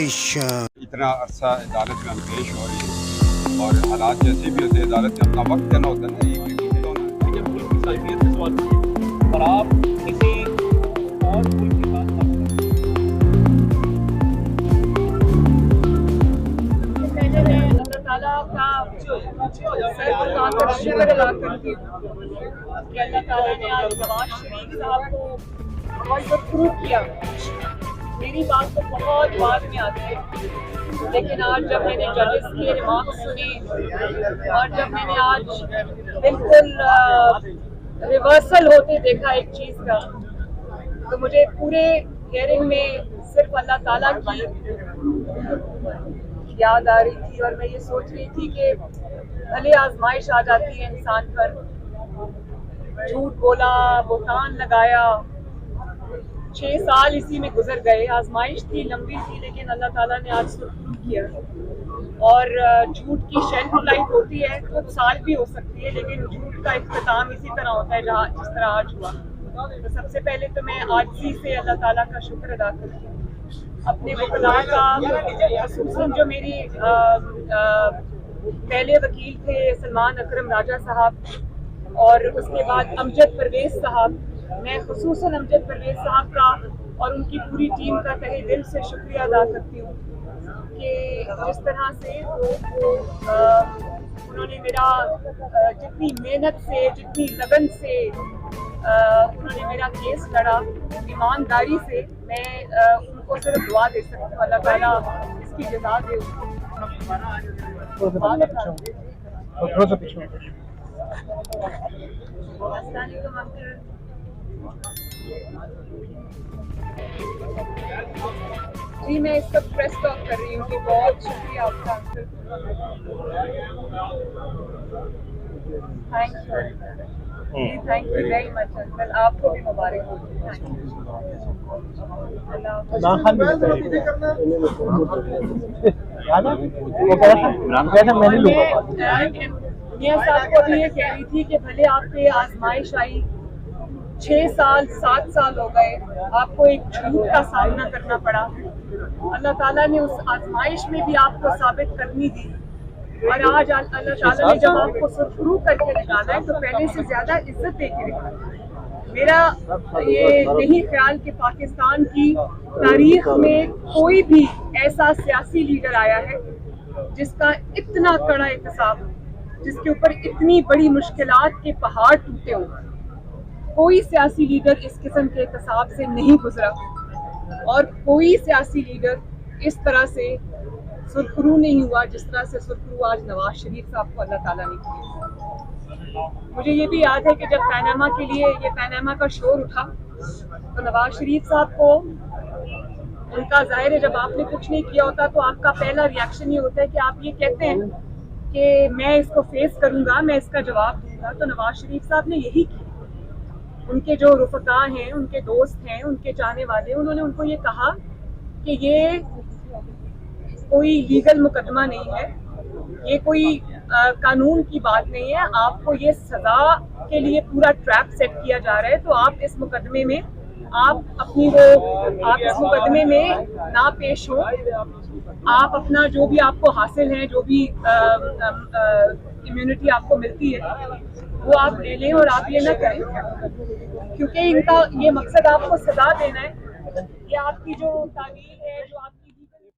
پیش اتنا عرصہ عدالت میں ہم پیش ہو رہے ہیں اور حالات جیسے بھی ہوتے ہیں عدالت میں اپنا وقت دینا ہوتا ہے نا. جب ملک کی صلاحیت سے سوال کیے اور آپ کسی اور ملک کے ساتھ پہلے میں اللہ تعالیٰ کا شکر ادا کرتی ہوں کہ اللہ تعالیٰ نے آج نواز شریف صاحب کو بہت پروف کیا. میری بات تو بہت بعد میں آتی ہے لیکن آج جب میں نے ججز کے ریمارکس سنے اور جب میں نے آج بالکل ریورسل ہوتے دیکھا ایک چیز کا تو مجھے پورے ہیئرنگ میں صرف اللہ تعالیٰ کی یاد آ رہی تھی اور میں یہ سوچ رہی تھی کہ بھلے آزمائش آ جاتی ہے انسان پر, جھوٹ بولا, بہتان لگایا, 6 سال اسی میں گزر گئے. آزمائش تھی, لمبی تھی, لیکن اللہ تعالیٰ نے آج سرخرو کیا. اور جھوٹ کی شیلف لائف ہوتی ہے, کچھ سال بھی ہو سکتی ہے, لیکن جھوٹ کا اختتام اسی طرح ہوتا ہے جس طرح آج ہوا. تو سب سے پہلے تو میں عاجزی سے اللہ تعالیٰ کا شکر ادا کرتی ہوں, اپنے وکلاء کا, خصوصاً جو میری پہلے وکیل تھے سلمان اکرم راجہ صاحب اور اس کے بعد امجد پرویز صاحب. میں خصوصاً امجد پرویز صاحب کا اور ان کی پوری ٹیم کا تہہ دل سے شکریہ ادا کرتی ہوں کہ جس طرح سے انہوں نے میرا جتنی محنت سے, جتنی لگن سے انہوں نے میرا کیس لڑا, ایمانداری سے. میں ان کو صرف دعا دے سکتی ہوں, اللہ تعالیٰ اس کی جزا دے. السلام علیکم انکل. جی میں اس وقت پریس ٹاک کر رہی ہوں کہ بہت شکریہ آپ کا انکل. تھینک یو جی, thank you very much uncle. آپ کو بھی مبارک ہو. میاں صاحب کو ابھی یہ کہہ رہی تھی کہ بھلے آپ پہ آزمائش آئی, 6 سال 7 سال ہو گئے, آپ کو ایک جھوٹ کا سامنا کرنا پڑا. اللہ تعالیٰ نے اس آزمائش میں بھی آپ کو ثابت کرنی دی اور آج اللہ تعالیٰ نے جب آپ کو سرخرو کر کے نکالا ہے تو پہلے سے زیادہ عزت دے کے نکالا. میرا یہ نہیں خیال کہ پاکستان کی تاریخ میں کوئی بھی ایسا سیاسی لیڈر آیا ہے جس کا اتنا کڑا احتساب, جس کے اوپر اتنی بڑی مشکلات کے پہاڑ ٹوٹے ہوں. کوئی سیاسی لیڈر اس قسم کے احتساب سے نہیں گزرا اور کوئی سیاسی لیڈر اس طرح سے سرخرو نہیں ہوا جس طرح سے سرخرو آج نواز شریف صاحب کو اللہ تعالیٰ نے کیا. مجھے یہ بھی یاد ہے کہ جب پیناما کے لیے یہ پیناما کا شور اٹھا تو نواز شریف صاحب کو ان کا ظاہر ہے جب آپ نے کچھ نہیں کیا ہوتا تو آپ کا پہلا ریاکشن یہ ہوتا ہے کہ آپ یہ کہتے ہیں کہ میں اس کو فیس کروں گا, میں اس کا جواب دوں گا. تو نواز شریف صاحب نے یہی کیا. ان کے جو رفقا ہیں, ان کے دوست ہیں, ان کے چاہنے والے, انہوں نے ان کو یہ کہا کہ یہ کوئی لیگل مقدمہ نہیں ہے, یہ کوئی قانون کی بات نہیں ہے, آپ کو یہ سزا کے لیے پورا ٹریپ سیٹ کیا جا رہا ہے. تو آپ اس مقدمے میں آپ اس مقدمے میں نہ پیش ہو, آپ اپنا جو بھی آپ کو حاصل ہے, جو بھی امیونٹی آپ کو ملتی ہے وہ آپ لے لیں اور آپ یہ نہ کریں کیونکہ ان کا یہ مقصد آپ کو سزا دینا ہے. یہ آپ کی جو تعمیل ہے, جو آپ